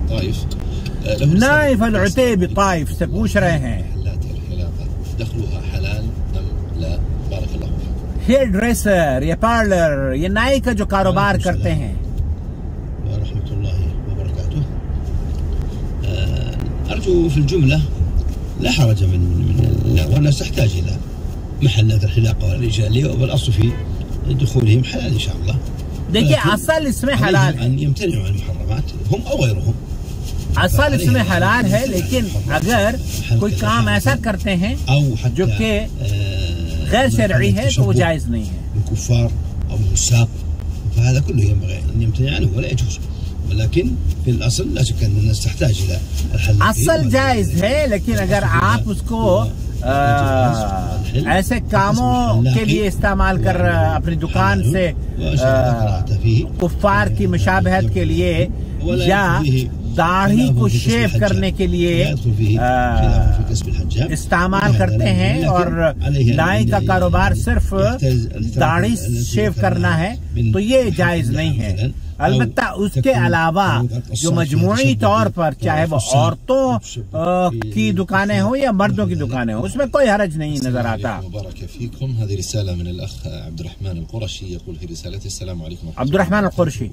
Taif knife अल-उतैबी Taif से पूछ रहे हैं दखलुहा हलाल अम ला? बारक अल्लाह फीक। हेयर ड्रेसर या पार्लर या नाई का जो कारोबार करते हैं, रहमतुल्लाहि व बरकातुह, अर्जू في الجملة لا حرج من والناس تحتاج إلى محلات الحلاقة الرجالية، والأصل في دخولهم حلال إن شاء الله। देखिए असल इसमें हलाल है, أن يمتنعوا عن المحرمات هم أو غيرهم। असल इसमें हलाल है, लेकिन अगर कोई काम ऐसा करते हैं जो कि गैर शरई है तो वो जायज़ नहीं है। الكفار أو الفساق فهذا كله ينبغي أن يمتنع عنه ولا يجوز، ولكن في الأصل لا شك أن الناس تحتاج إلى الحل। असल जायज़ है, लेकिन अगर आप उसको ऐसे कामों के लिए इस्तेमाल कर अपनी दुकान से कुफ्फार की मुशाबहत के लिए या दाढ़ी को शेव करने के लिए इस्तेमाल करते हैं और नाई का कारोबार सिर्फ दाढ़ी शेव करना है तो ये जायज़ नहीं है। अलबत्ता उसके अलावा जो मजमूई तौर पर चाहे वो औरतों की दुकानें हो या मर्दों की दुकानें हो, उसमें कोई हरज नहीं नजर आता। अब्दुर्रहमान अल-कुरशी।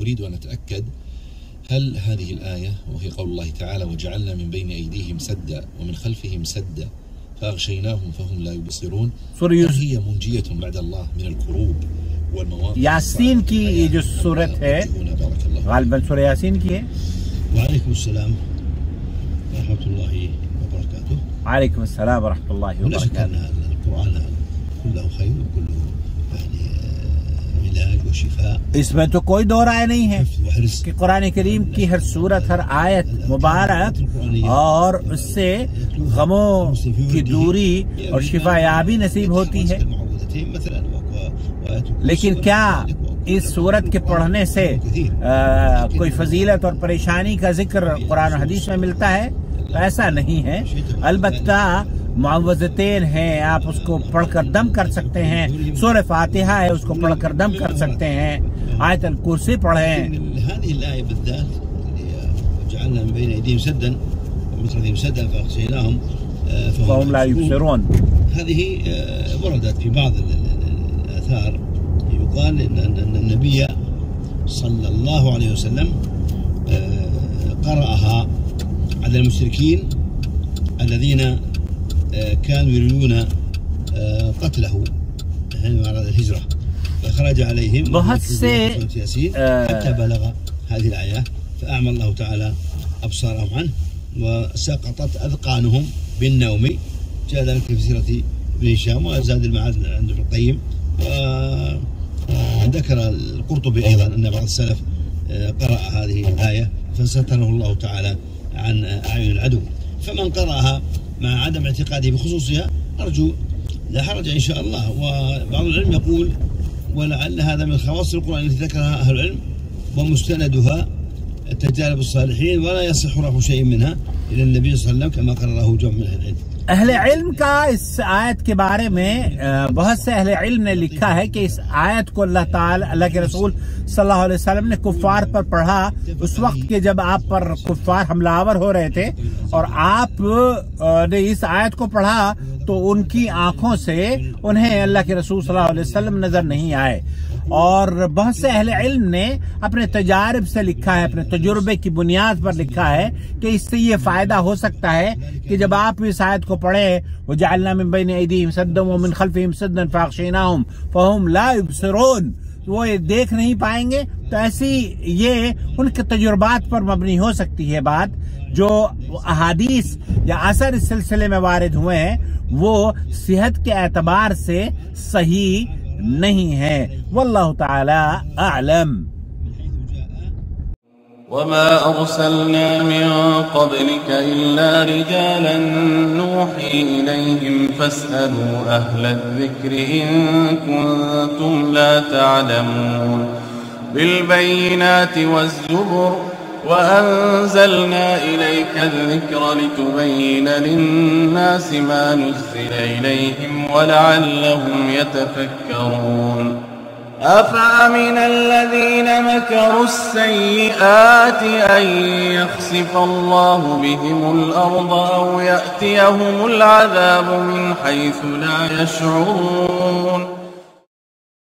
هل هذه الآية وهي قول الله تعالى وجعلنا من بين أيديهم سدا ومن خلفهم سدا فأغشيناهم فهم لا يبصرون، هي منجية بعد الله من الكروب والمواقف؟ यासीन की ये जो सूरत है गालिबन सूरह यासीन की है। वालेकुम अस्सलाम रहमतुल्लाहि व बरकातुह। वालेकुम अस्सलाम व रहमतुल्लाहि व बरकातुह। القرآن كله خير وكله इलाज व शिफा। इसमें तो कोई दो राय नहीं है कि कुरान करीम की हर सूरत हर आयत मुबारक और उससे गमों की दूरी और शिफायाबी नसीब होती है। लेकिन क्या इस सूरत के पढ़ने से कोई फजीलत और परेशानी का जिक्र कुरान और हदीस में मिलता है? तो ऐसा नहीं है। अलबत्ता मुअव्वज़तैन है, आप उसको पढ़कर दम कर सकते हैं। सूरह फातिहा है, उसको पढ़कर दम कर सकते हैं। आयतुल कुर्सी पढ़ें। فهم لا يبصرون هذه وردت في بعض الآثار، يقال أن النبي صلى الله عليه وسلم قرأها على المشركين الذين كانوا يريدون قتله حينما أراد الهجرة، فخرج عليهم बहुत से حتى بلغ هذه الآية فأعمى الله تعالى أبصارهم عنه وسقطت أذقانهم بالنوم. جاء ذلك في سيرة ابن هشام وزاد المعاد عند ابن القيم، وذكر القرطبي أيضا أن بعض السلف قرأ هذه الآية فستره الله تعالى عن أعين العدو. فمن قرأها مع عدم اعتقاده بخصوصها أرجو لا حرج إن شاء الله. وبعض العلم يقول ولعل هذا من خواص القرآن التي ذكرها أهل العلم ومستندها تجارب الصالحين، ولا يصح رفع شيء منها إلى النبي صلى الله عليه وسلم كما قرره جمع من أهل العلم। अहले इल्म का इस आयत के बारे में बहुत से अहले इल्म ने लिखा है कि इस आयत को अल्लाह के रसूल सल्लल्लाहु अलैहि वसल्लम ने कुफ्फार पर पढ़ा उस वक्त के जब आप पर कुफ्फार हमलावर हो रहे थे, और आप ने इस आयत को पढ़ा तो उनकी आंखों से उन्हें अल्लाह के रसूल सल्लल्लाहु अलैहि वसल्लम नजर नहीं आए। और बहुत से अहले इल्म ने अपने तजारिब से लिखा है, अपने तजुर्बे की बुनियाद पर लिखा है कि इससे ये फायदा हो सकता है कि जब आप इस आयत को पढ़े वजअलना मिन बैन अयदीहिम सद्दन व मिन खल्फिहिम सद्दन फअग़शयनाहुम फहुम ला युबसिरून, वो ये देख नहीं पाएंगे। तो ऐसी ये उनके तजुर्बात पर मबनी हो सकती है बात। जो अहादीस या असर इस सिलसिले में वारिद हुए हैं वो सेहत के एतबार से सही नहीं है। वल्लाहु ताला अअलम। वमा अरसलना मिन क़ब्लिक इल्ला रिजालन नूही इलैहिम फस्अलू अहला ज़िक्रि इन कुंतुम ला तअलमून बिलबय्यिनाति वज़्ज़ुबुर वअंज़लना इलैका الذिक्र लितुबय्यिन लिन्नासि मा नुज़्ज़िला इलैहिम वलअल्लहुम यतफ़क्करून। أفأمن الذين مكروا السيئات أن يخسف الله بهم الأرض أو يأتيهم العذاب من حيث لا يشعرون